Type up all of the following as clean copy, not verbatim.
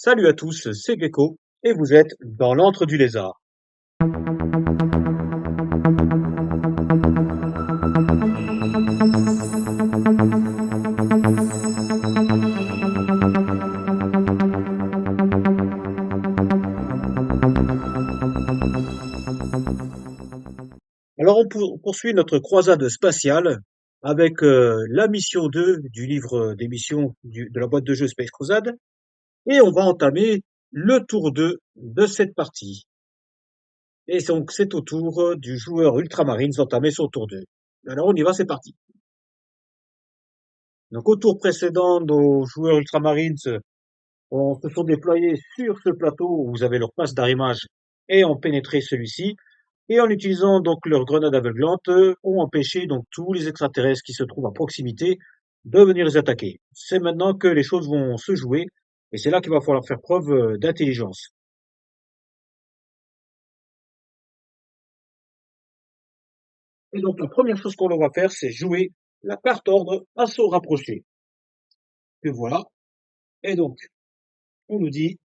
Salut à tous, c'est Gecko et vous êtes dans l'antre du lézard. Alors on poursuit notre croisade spatiale avec la mission 2 du livre d'émission de la boîte de jeu Space Crusade et on va entamer le tour 2 de cette partie. Et donc c'est au tour du joueur Ultramarines d'entamer son tour 2. Alors on y va, c'est parti. Donc au tour précédent, nos joueurs Ultramarines se sont déployés sur ce plateau où vous avez leur passe d'arrimage et ont pénétré celui-ci. Et en utilisant donc leur grenade aveuglante, ont empêché donc tous les extraterrestres qui se trouvent à proximité de venir les attaquer. C'est maintenant que les choses vont se jouer et c'est là qu'il va falloir faire preuve d'intelligence. Et donc la première chose qu'on va faire, c'est jouer la carte ordre assaut rapproché. Et voilà. Et donc, on nous dit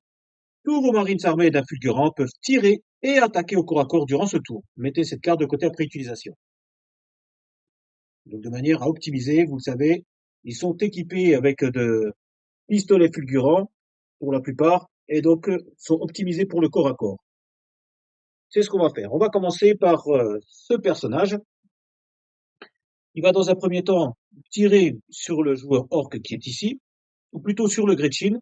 tous vos marines armés d'un fulgurant peuvent tirer et attaquer au corps à corps durant ce tour. Mettez cette carte de côté après utilisation. Donc de manière à optimiser, vous le savez, ils sont équipés avec de pistolets fulgurants pour la plupart et donc sont optimisés pour le corps à corps. C'est ce qu'on va faire. On va commencer par ce personnage. Il va dans un premier temps tirer sur le joueur orc qui est ici, ou plutôt sur le Gretchin.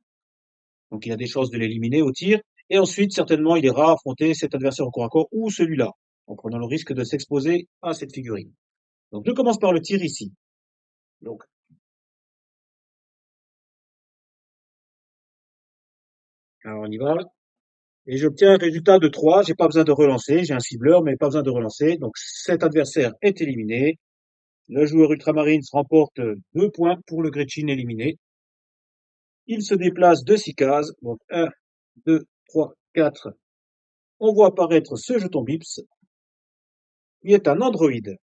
Donc il a des chances de l'éliminer au tir. Et ensuite, certainement, il ira affronter cet adversaire au corps à corps ou celui-là, en prenant le risque de s'exposer à cette figurine. Donc je commence par le tir ici. Donc, alors on y va. Et j'obtiens un résultat de 3. J'ai pas besoin de relancer. J'ai un cibleur, mais pas besoin de relancer. Donc cet adversaire est éliminé. Le joueur Ultramarines remporte 2 points pour le Gretchin éliminé. Il se déplace de 6 cases. Donc 1, 2, 3, 4. On voit apparaître ce jeton Bips, qui est un androïde.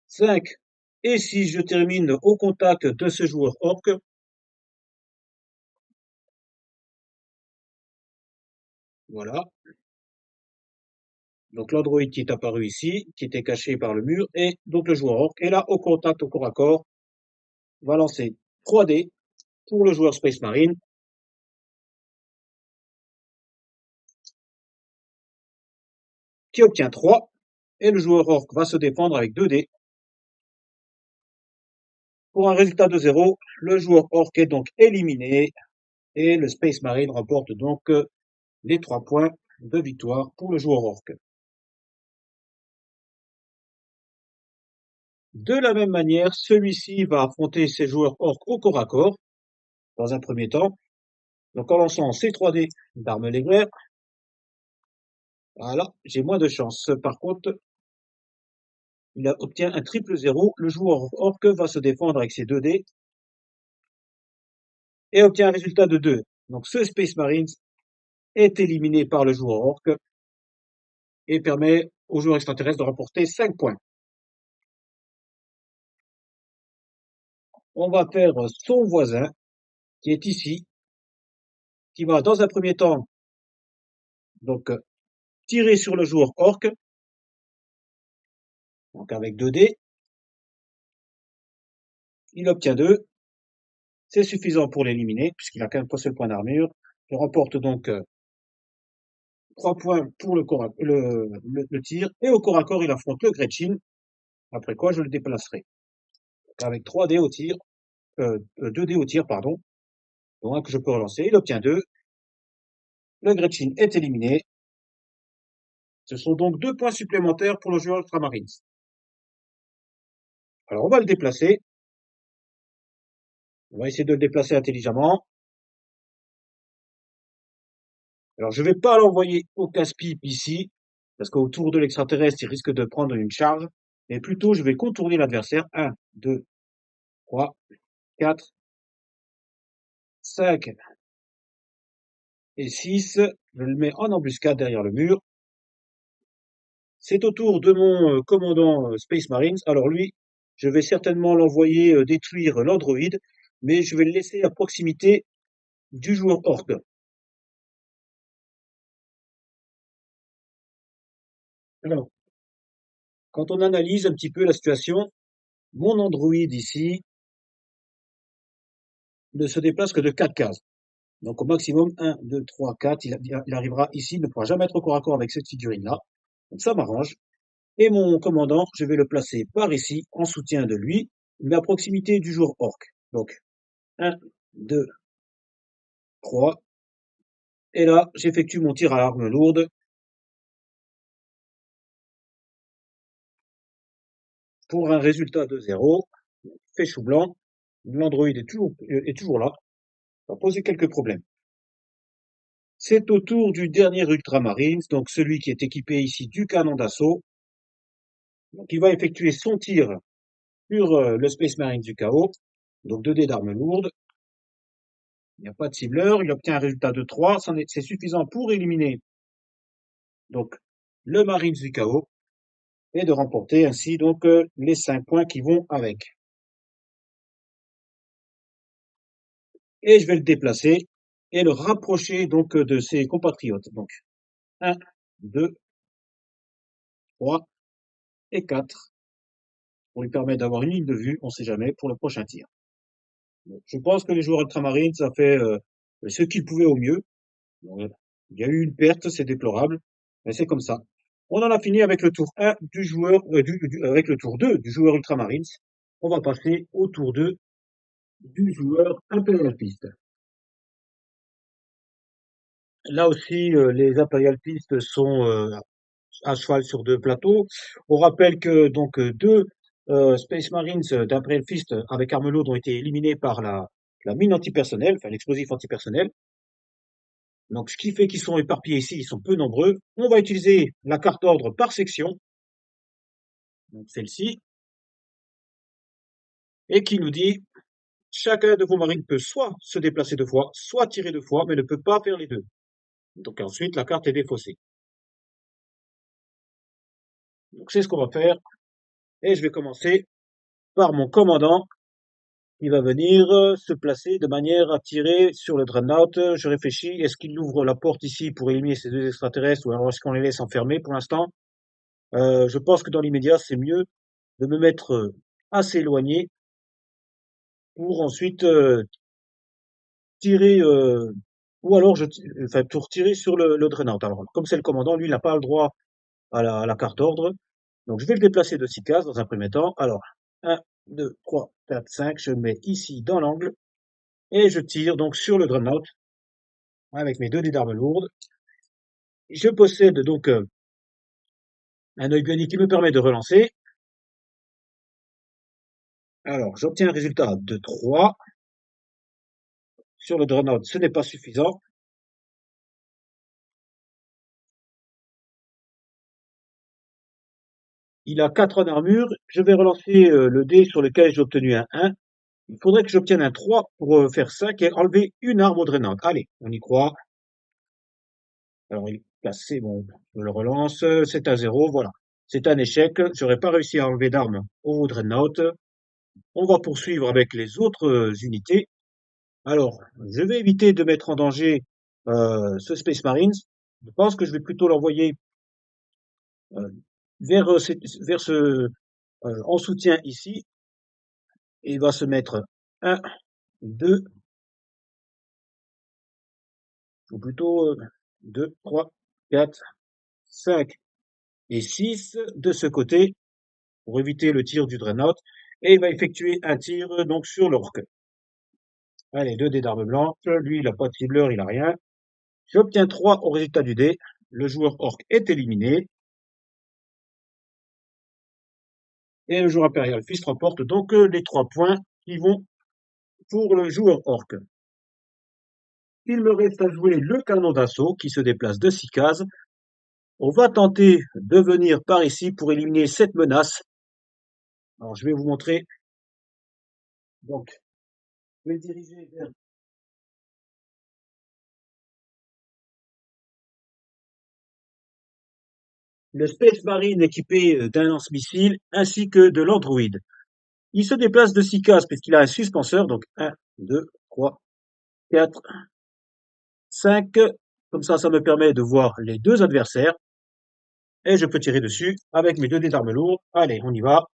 5. Et si je termine au contact de ce joueur orc, voilà. Donc l'androïde qui est apparu ici, qui était caché par le mur, et donc le joueur orc est là au contact au corps à corps, va lancer 3 dés pour le joueur Space Marine, qui obtient 3, et le joueur orc va se défendre avec 2 dés. Pour un résultat de 0, le joueur orc est donc éliminé, et le Space Marine remporte donc les 3 points de victoire pour le joueur orc. De la même manière, celui-ci va affronter ses joueurs orc au corps à corps, dans un premier temps. Donc en lançant ces 3 dés d'armes légères, voilà, j'ai moins de chance. Par contre, il obtient un triple 0. Le joueur orc va se défendre avec ses 2 dés et obtient un résultat de 2. Donc ce Space Marines est éliminé par le joueur orc et permet au joueur extraterrestre de remporter 5 points. On va faire son voisin, qui est ici, qui va dans un premier temps donc tirer sur le joueur orc, donc avec 2 dés. Il obtient 2. C'est suffisant pour l'éliminer, puisqu'il a qu'un seul point d'armure. Il remporte donc 3 points pour le tir, et au corps à corps, il affronte le Gretchin, après quoi je le déplacerai. Donc avec 3 dés au tir, 2 dés au tir, pardon, dont un que je peux relancer, il obtient 2. Le Gretchin est éliminé. Ce sont donc 2 points supplémentaires pour le joueur Ultramarines. Alors on va le déplacer. On va essayer de le déplacer intelligemment. Alors je ne vais pas l'envoyer au casse-pipe ici, parce qu'autour de l'extraterrestre, il risque de prendre une charge, mais plutôt je vais contourner l'adversaire. 1, 2, 3, 4, 5 et 6. Je le mets en embuscade derrière le mur. C'est au tour de mon commandant Space Marines. Alors lui, Je vais certainement l'envoyer détruire l'androïde, mais je vais le laisser à proximité du joueur orc. Alors, quand on analyse un petit peu la situation, mon androïde ici ne se déplace que de 4 cases. Donc au maximum, 1, 2, 3, 4, il arrivera ici, il ne pourra jamais être au corps à corps avec cette figurine-là. Donc ça m'arrange. Et mon commandant, je vais le placer par ici, en soutien de lui, mais à proximité du joueur orc. Donc 1, 2, 3. Et là, j'effectue mon tir à arme lourde pour un résultat de 0. Fait chou blanc. L'Android est toujours là. Ça va poser quelques problèmes. C'est au tour du dernier Ultramarines, donc celui qui est équipé ici du canon d'assaut. Donc il va effectuer son tir sur le Space Marine du chaos. Donc 2 dés d'armes lourdes. Il n'y a pas de cibleur. Il obtient un résultat de 3. C'est suffisant pour éliminer donc le Marines du chaos et de remporter ainsi donc les 5 points qui vont avec. Et je vais le déplacer et le rapprocher donc de ses compatriotes. Donc 1, 2, 3 et 4 pour lui permettre d'avoir une ligne de vue, on ne sait jamais, pour le prochain tir. Donc, je pense que les joueurs ultramarines, ça fait ce qu'ils pouvaient au mieux. Donc, il y a eu une perte, c'est déplorable, mais c'est comme ça. On en a fini avec le tour 1 du joueur, avec le tour 2 du joueur ultramarines. On va passer au tour 2 du joueur impérialiste. Là aussi, les impérialistes sont à cheval sur 2 plateaux. On rappelle que donc 2 Space Marines d'Imperial Fist avec arme lourde ont été éliminés par la mine antipersonnelle, enfin l'explosif antipersonnel. Donc ce qui fait qu'ils sont éparpillés ici, ils sont peu nombreux. On va utiliser la carte d'ordre par section, donc celle-ci, et qui nous dit chacun de vos marines peut soit se déplacer 2 fois, soit tirer 2 fois, mais ne peut pas faire les deux. Donc ensuite, la carte est défaussée. Donc c'est ce qu'on va faire, et je vais commencer par mon commandant il va venir se placer de manière à tirer sur le Dreadnought. Je réfléchis, est-ce qu'il ouvre la porte ici pour éliminer ces 2 extraterrestres ou alors est-ce qu'on les laisse enfermer pour l'instant? Je pense que dans l'immédiat, c'est mieux de me mettre assez éloigné pour ensuite tirer, ou alors enfin pour tirer sur le Dreadnought. Alors comme c'est le commandant, lui, il n'a pas le droit à la carte ordre. Donc je vais le déplacer de 6 cases dans un premier temps. Alors 1, 2, 3, 4, 5, je le mets ici dans l'angle et je tire donc sur le Dreadnought avec mes 2 dés d'armes lourdes. Je possède donc un œil bionique qui me permet de relancer. Alors, j'obtiens un résultat de 3. Sur le Dreadnought, ce n'est pas suffisant. Il a 4 en armure. Je vais relancer le dé sur lequel j'ai obtenu un 1. Il faudrait que j'obtienne un 3 pour faire 5 et enlever une arme au Dreadnought. Allez, on y croit. Alors, il est placé, bon, je le relance. C'est un 0, voilà. C'est un échec. J'aurais pas réussi à enlever d'armes au Dreadnought. On va poursuivre avec les autres unités. Alors, je vais éviter de mettre en danger ce Space Marines. Je pense que je vais plutôt l'envoyer euh, vers ce en soutien ici. Et il va se mettre 1, 2, ou plutôt 2, 3, 4, 5 et 6 de ce côté pour éviter le tir du Dreadnought. Et il va effectuer un tir donc sur l'orc. Allez, 2 dés d'armes blanches. Lui, il n'a pas de cibleur, il n'a rien. J'obtiens 3 au résultat du dé. Le joueur orc est éliminé. Et le joueur impérial fist remporte donc les 3 points qui vont pour le joueur orc. Il me reste à jouer le canon d'assaut qui se déplace de 6 cases. On va tenter de venir par ici pour éliminer cette menace. Alors je vais vous montrer. Donc, je vais diriger vers le Space Marine équipé d'un lance-missile ainsi que de l'Android. Il se déplace de 6 cases puisqu'il a un suspenseur. Donc 1, 2, 3, 4, 5. Comme ça me permet de voir les deux adversaires. Et je peux tirer dessus avec mes deux dés d'armes lourdes. Allez, on y va.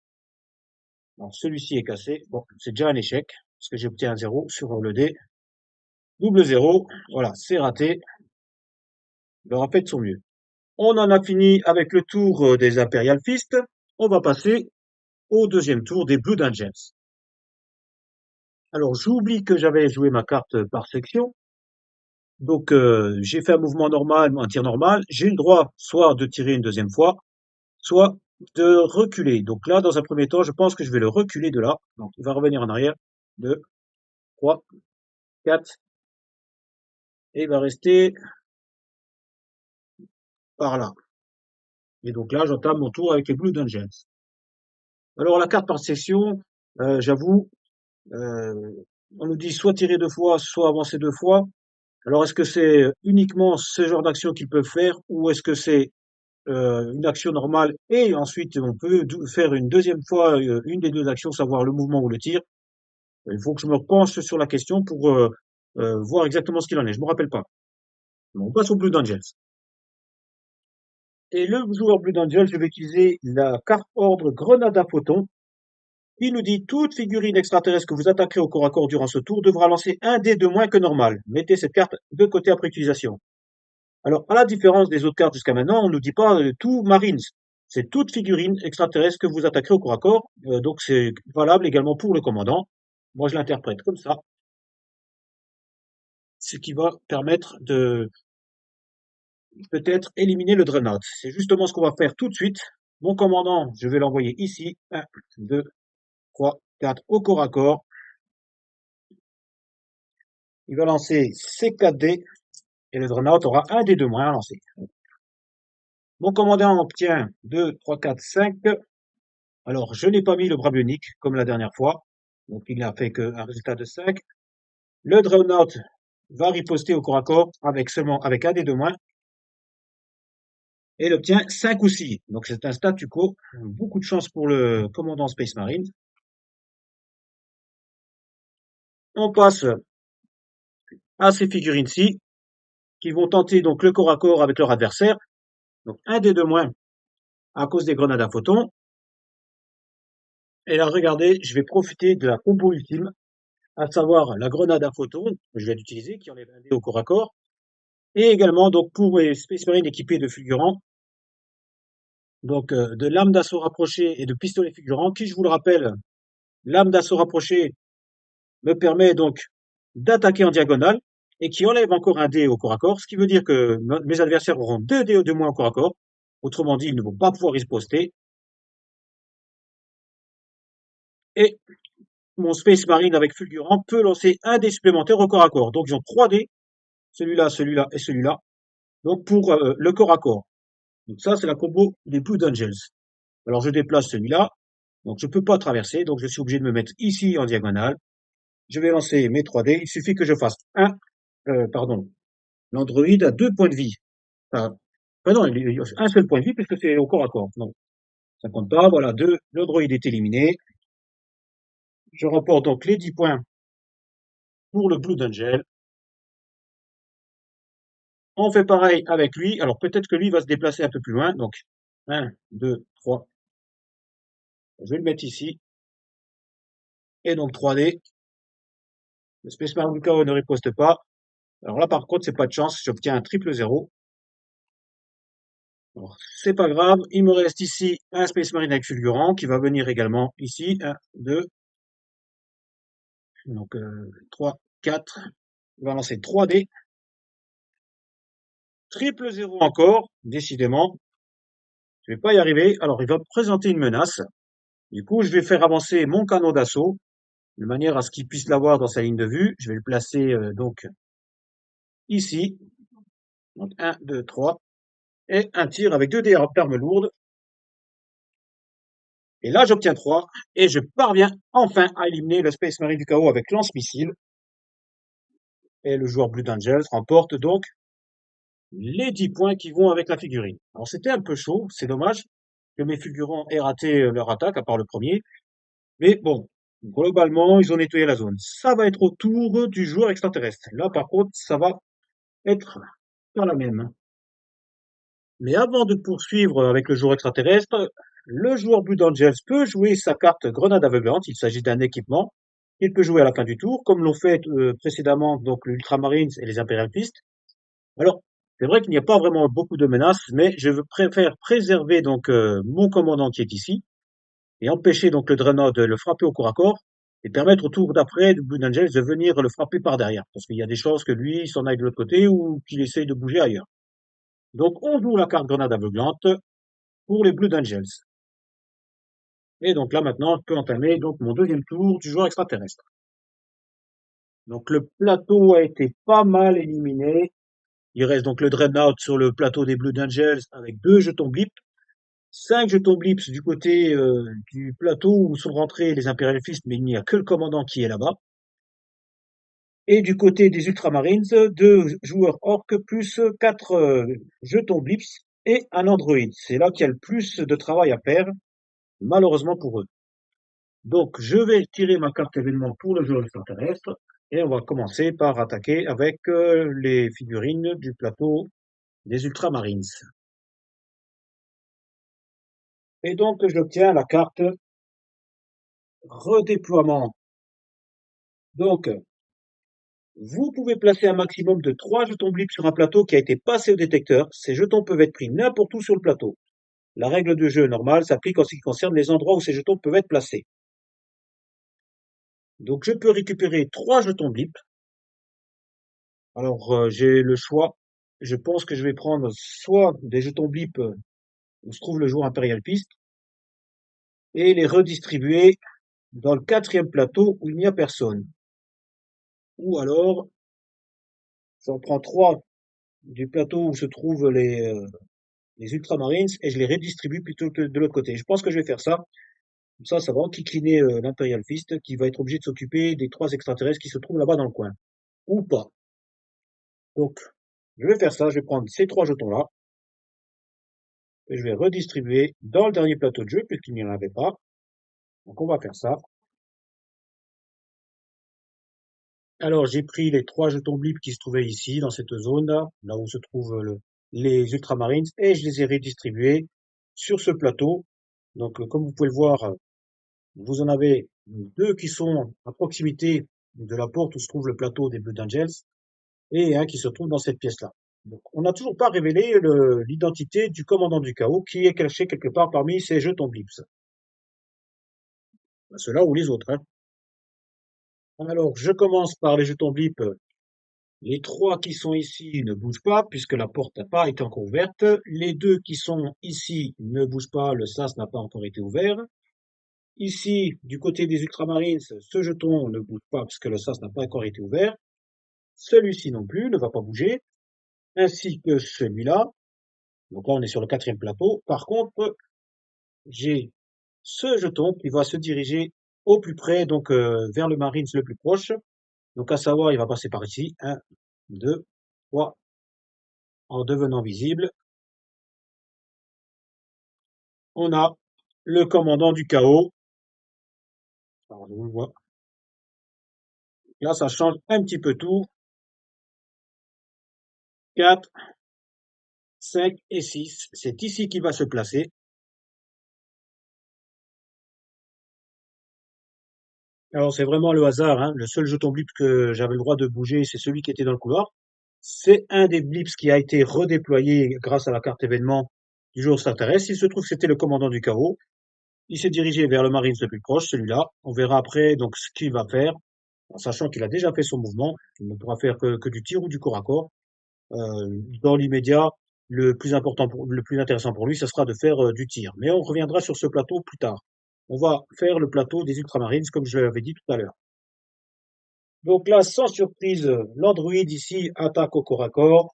Alors, celui-ci est cassé. Bon, c'est déjà un échec, parce que j'ai obtenu un 0 sur le dé. Double 0. Voilà, c'est raté. Il aura fait de son mieux. On en a fini avec le tour des Imperial Fist. On va passer au deuxième tour des Blood Angels. Alors, j'oublie que j'avais joué ma carte par section. Donc, j'ai fait un mouvement normal, un tir normal. J'ai eu le droit soit de tirer une deuxième fois, soit de reculer. Donc là, dans un premier temps, je pense que je vais le reculer de là. Donc, il va revenir en arrière. 2, 3, 4. Et il va rester par là. Et donc là, j'entame mon tour avec les Blue Angels. Alors, la carte par section, j'avoue, euh, on nous dit soit tirer deux fois, soit avancer deux fois. Alors, est-ce que c'est uniquement ce genre d'action qu'ils peuvent faire, ou est-ce que c'est une action normale et ensuite on peut faire une deuxième fois une des deux actions, savoir le mouvement ou le tir? Il faut que je me penche sur la question pour voir exactement ce qu'il en est. Je me rappelle pas. Bon, on passe au Blue Angels. Et le joueur Blue Angel, je vais utiliser la carte ordre Grenade à photon. Il nous dit toute figurine extraterrestre que vous attaquerez au corps à corps durant ce tour devra lancer un dé de moins que normal. Mettez cette carte de côté après utilisation. Alors, à la différence des autres cartes jusqu'à maintenant, on ne nous dit pas tout Marines. C'est toute figurine extraterrestre que vous attaquerez au corps à corps. Donc, c'est valable également pour le commandant. Moi, je l'interprète comme ça. Ce qui va permettre de peut-être éliminer le Dreadnought. C'est justement ce qu'on va faire tout de suite. Mon commandant, je vais l'envoyer ici. 1, 2, 3, 4 au corps à corps. Il va lancer ses 4 dés et le Dreadnought aura un dé de moins à lancer. Mon commandant obtient 2, 3, 4, 5. Alors, je n'ai pas mis le bras bionique comme la dernière fois. Donc, il n'a fait qu'un résultat de 5. Le Dreadnought va riposter au corps à corps avec un dé de moins. Et il obtient 5 ou 6. Donc, c'est un statu quo. Beaucoup de chance pour le commandant Space Marine. On passe à ces figurines-ci qui vont tenter donc le corps à corps avec leur adversaire. Donc, un dé de moins à cause des grenades à photons. Et là, regardez, je vais profiter de la combo ultime, à savoir la grenade à photons que je vais utiliser, qui enlève un dé au corps à corps. Et également, donc, pour les Space Marines équipés de fulgurants, donc de lames d'assaut rapprochées et de pistolets fulgurants, qui, je vous le rappelle, lame d'assaut rapprochée me permet donc d'attaquer en diagonale et qui enlève encore un dé au corps à corps, ce qui veut dire que mes adversaires auront 2 dés de moins au corps à corps. Autrement dit, ils ne vont pas pouvoir riposter. Et mon Space Marine avec fulgurant peut lancer un dé supplémentaire au corps à corps. Donc ils ont 3 dés, celui-là, celui-là et celui-là. Donc pour le corps à corps. Donc ça, c'est la combo des Blue Angels. Alors je déplace celui-là. Donc je peux pas traverser, donc je suis obligé de me mettre ici en diagonale. Je vais lancer mes 3 dés. Il suffit que je fasse pardon, l'androïde a 2 points de vie. Enfin, non, il a un seul point de vie puisque c'est au corps à corps. Non, ça compte pas. Voilà, 2, l'androïde est éliminé. Je remporte donc les 10 points pour le Blue Angel. On fait pareil avec lui. Alors peut-être que lui va se déplacer un peu plus loin. Donc 1, 2, 3. Je vais le mettre ici. Et donc 3D. Le Space Marine du chaos ne riposte pas. Alors là, par contre, c'est pas de chance. J'obtiens un triple 0. Alors, c'est pas grave. Il me reste ici un Space Marine avec fulgurant qui va venir également ici. 1, 2. Donc 3, 4. Il va lancer 3D. Triple 0 encore. Décidément. Je vais pas y arriver. Alors, il va présenter une menace. Du coup, je vais faire avancer mon canon d'assaut de manière à ce qu'il puisse l'avoir dans sa ligne de vue. Je vais le placer donc ici. Donc 1, 2, 3. Et un tir avec 2 dés d'armes lourdes. Et là, j'obtiens 3. Et je parviens enfin à éliminer le Space Marine du chaos avec lance-missile. Et le joueur Blue Angels remporte donc les 10 points qui vont avec la figurine. Alors c'était un peu chaud, c'est dommage que mes figurants aient raté leur attaque, à part le premier. Mais bon, globalement, ils ont nettoyé la zone. Ça va être au tour du joueur extraterrestre. Là, par contre, ça va être pas la même, hein. Mais avant de poursuivre avec le joueur extraterrestre, le joueur Blue Angels peut jouer sa carte grenade aveuglante. Il s'agit d'un équipement qu'il peut jouer à la fin du tour, comme l'ont fait précédemment donc l'Ultramarines et les Impérialistes. Alors, c'est vrai qu'il n'y a pas vraiment beaucoup de menaces, mais préfère préserver donc mon commandant qui est ici et empêcher donc le Dreadnought de le frapper au corps à corps et permettre au tour d'après du Blue Angels de venir le frapper par derrière, parce qu'il y a des chances que lui s'en aille de l'autre côté ou qu'il essaye de bouger ailleurs. Donc, on joue la carte grenade aveuglante pour les Blue Angels. Et donc là, maintenant, je peux entamer donc mon deuxième tour du joueur extraterrestre. Donc le plateau a été pas mal éliminé. Il reste donc le Dreadnought sur le plateau des Blue Angels avec 2 jetons blip, 5 jetons blips du côté du plateau où sont rentrés les Imperial Fist, mais il n'y a que le commandant qui est là-bas. Et du côté des Ultramarines, 2 joueurs orques plus 4 jetons blips et un androïde. C'est là qu'il y a le plus de travail à faire, malheureusement pour eux. Donc, je vais tirer ma carte événement pour le joueur extraterrestre et on va commencer par attaquer avec les figurines du plateau des Ultramarines. Et donc, j'obtiens la carte redéploiement. Donc, vous pouvez placer un maximum de 3 jetons blip sur un plateau qui a été passé au détecteur. Ces jetons peuvent être pris n'importe où sur le plateau. La règle de jeu normale s'applique en ce qui concerne les endroits où ces jetons peuvent être placés. Donc, je peux récupérer 3 jetons blip. Alors, j'ai le choix. Je pense que je vais prendre soit des jetons blip où se trouve le joueur Imperial Fist et les redistribuer dans le 4e plateau où il n'y a personne. Ou alors, j'en prends 3 du plateau où se trouvent les Ultramarines et je les redistribue plutôt que de l'autre côté. Je pense que je vais faire ça. Comme ça va enquiquiner l'Imperial Fist qui va être obligé de s'occuper des 3 extraterrestres qui se trouvent là-bas dans le coin. Ou pas. Donc, je vais faire ça. Je vais prendre ces 3 jetons-là et je vais redistribuer dans le dernier plateau de jeu puisqu'il n'y en avait pas. Donc, on va faire ça. Alors, j'ai pris les 3 jetons blip qui se trouvaient ici, dans cette zone-là, là où se trouvent les Ultramarines, et je les ai redistribués sur ce plateau. Donc, comme vous pouvez le voir, vous en avez 2 qui sont à proximité de la porte où se trouve le plateau des Blood Angels, et un qui se trouve dans cette pièce-là. Donc, on n'a toujours pas révélé l'identité du commandant du chaos, qui est caché quelque part parmi ces jetons blips. Ceux-là ou les autres, hein. Alors, je commence par les jetons blip. Les 3 qui sont ici ne bougent pas puisque la porte n'a pas été encore ouverte. Les 2 qui sont ici ne bougent pas, le sas n'a pas encore été ouvert. Ici, du côté des Ultramarines, ce jeton ne bouge pas puisque le sas n'a pas encore été ouvert. Celui-ci non plus ne va pas bouger, ainsi que celui-là. Donc là, on est sur le 4e plateau. Par contre, j'ai ce jeton qui va se diriger au plus près, donc vers le Marines le plus proche. Donc à savoir, il va passer par ici. 1, 2, 3, en devenant visible. On a le commandant du chaos. Alors, je vous le vois. Là, ça change un petit peu tout. 4, 5 et 6. C'est ici qu'il va se placer. Alors, c'est vraiment le hasard, hein. Le seul jeton blip que j'avais le droit de bouger, c'est celui qui était dans le couloir. C'est un des blips qui a été redéployé grâce à la carte événement du jour extraterrestre. Il se trouve que c'était le commandant du chaos. Il s'est dirigé vers le Marines le plus proche, celui-là. On verra après donc ce qu'il va faire, en sachant qu'il a déjà fait son mouvement. Il ne pourra faire que du tir ou du corps à corps. Dans l'immédiat, le plus intéressant pour lui, ce sera de faire du tir. Mais on reviendra sur ce plateau plus tard. On va faire le plateau des Ultramarines, comme je l'avais dit tout à l'heure. Donc là, sans surprise, l'Android ici attaque au corps à corps.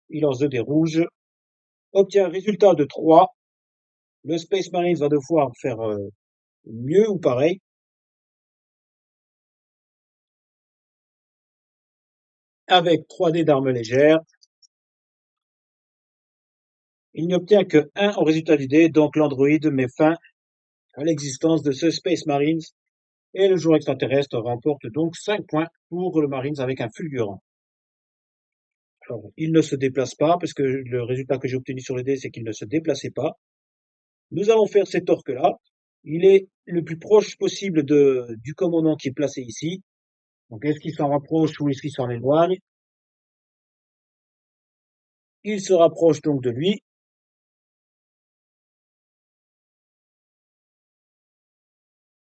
Il lance 2 dés rouges, obtient un résultat de 3. Le Space Marines va devoir faire mieux ou pareil. Avec 3 dés d'armes légères. Il n'obtient que 1 au résultat du dé, donc l'Android met fin à l'existence de ce Space Marines Et le joueur extraterrestre remporte donc 5 points pour le Marines avec un fulgurant. Alors, il ne se déplace pas, parce que le résultat que j'ai obtenu sur le dé, c'est qu'il ne se déplaçait pas. Nous allons faire cet orque-là. Il est le plus proche possible du commandant qui est placé ici. Donc, est-ce qu'il s'en rapproche ou est-ce qu'il s'en éloigne? Il se rapproche donc de lui.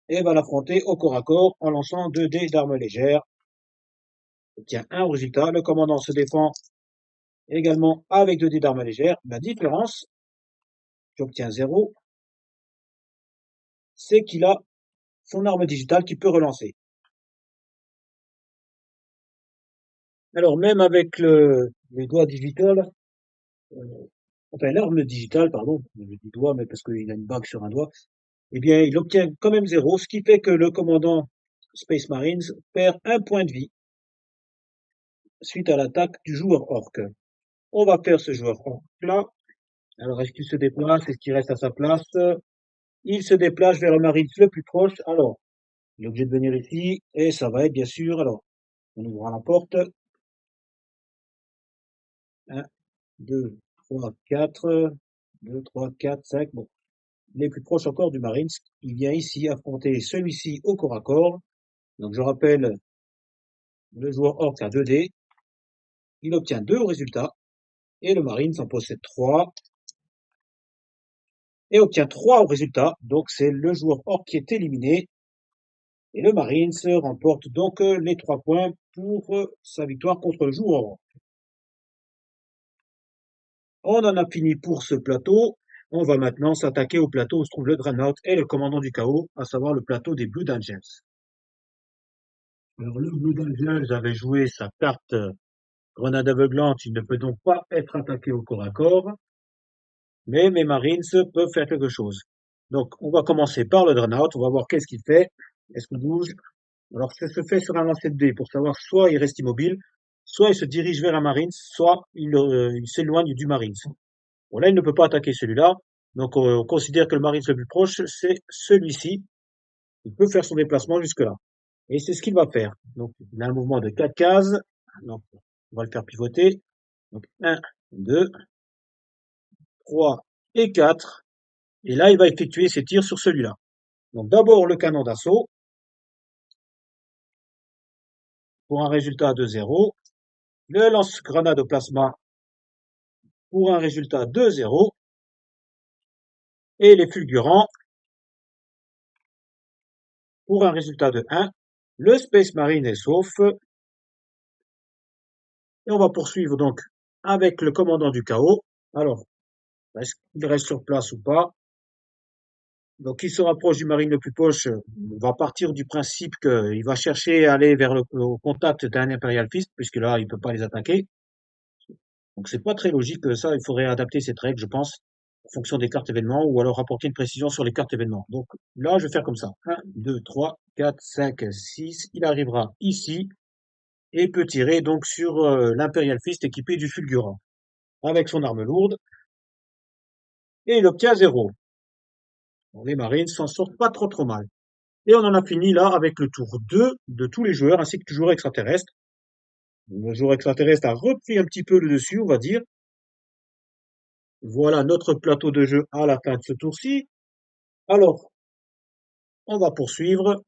Et va l'affronter au corps à corps en lançant 2 dés d'armes légères. Il obtient un résultat. Le commandant se défend également avec 2 dés d'armes légères. La différence, j'obtiens 0, c'est qu'il a son arme digitale qui peut relancer. Alors même avec les doigts digital, enfin l'arme digitale, pardon, je dis doigt, mais parce qu'il a une bague sur un doigt, eh bien il obtient quand même 0, ce qui fait que le commandant Space Marines perd 1 point de vie suite à l'attaque du joueur orc. On va faire ce joueur orc là. Alors est-ce qu'il se déplace? Est-ce qu'il reste à sa place? Il se déplace vers le Marines le plus proche. Alors, il est obligé de venir ici, et ça va être bien sûr, alors, on ouvrira la porte. 1, 2, 3, 4, 2, 3, 4, 5, bon. Il est plus proche encore du Marines. Il vient ici affronter celui-ci au corps à corps. Donc je rappelle, le joueur orc a 2 dés. Il obtient 2 résultats. Et le Marines en possède 3. Et obtient 3 au résultat. Donc c'est le joueur orc qui est éliminé. Et le Marines remporte donc les 3 points pour sa victoire contre le joueur orc. On en a fini pour ce plateau. On va maintenant s'attaquer au plateau où se trouve le Dreadnought et le commandant du chaos, à savoir le plateau des Blood Angels. Alors le Blood Angels avait joué sa carte grenade aveuglante, il ne peut donc pas être attaqué au corps à corps, mais mes Marines peuvent faire quelque chose. Donc on va commencer par le Dreadnought, on va voir qu'est-ce qu'il fait, est-ce qu'il bouge. Alors ça se fait sur un lancer de dés pour savoir soit il reste immobile, soit il se dirige vers un Marines, soit il s'éloigne du Marines. Bon, là, il ne peut pas attaquer celui-là. Donc, on considère que le Marines le plus proche, c'est celui-ci. Il peut faire son déplacement jusque-là. Et c'est ce qu'il va faire. Donc, il a un mouvement de 4 cases. Donc, on va le faire pivoter. Donc, 1, 2, 3 et 4. Et là, il va effectuer ses tirs sur celui-là. Donc, d'abord, le canon d'assaut. Pour un résultat de 0. Le lance-grenade au plasma. Pour un résultat de 0. Et les fulgurants. Pour un résultat de 1. Le Space Marine est sauf. Et on va poursuivre donc avec le commandant du chaos. Alors, est-ce qu'il reste sur place ou pas? Donc, il se rapproche du Marine le plus proche. On va partir du principe qu'il va chercher à aller vers au contact d'un Imperial Fist, puisque là, il peut pas les attaquer. Donc, c'est pas très logique ça. Il faudrait adapter cette règle, je pense, en fonction des cartes événements, ou alors apporter une précision sur les cartes événements. Donc, là, je vais faire comme ça. 1, 2, 3, 4, 5, 6. Il arrivera ici et peut tirer donc sur l'Imperial Fist équipé du Fulgurant avec son arme lourde, et il obtient 0. Bon, les Marines s'en sortent pas trop mal. Et on en a fini là avec le tour 2 de tous les joueurs, ainsi que du joueur extraterrestre. Le joueur extraterrestre a repris un petit peu le dessus, on va dire. Voilà notre plateau de jeu à la fin de ce tour-ci. Alors, on va poursuivre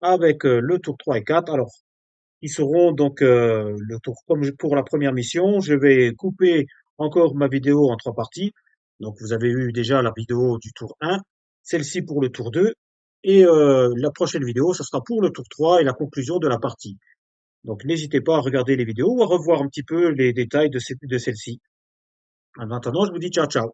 avec le tour 3 et 4. Alors, ils seront donc le tour comme pour la première mission. Je vais couper encore ma vidéo en 3 parties. Donc vous avez eu déjà la vidéo du tour 1, celle-ci pour le tour 2, et la prochaine vidéo, ça sera pour le tour 3 et la conclusion de la partie. Donc n'hésitez pas à regarder les vidéos ou à revoir un petit peu les détails de celle-ci. En attendant, je vous dis ciao ciao.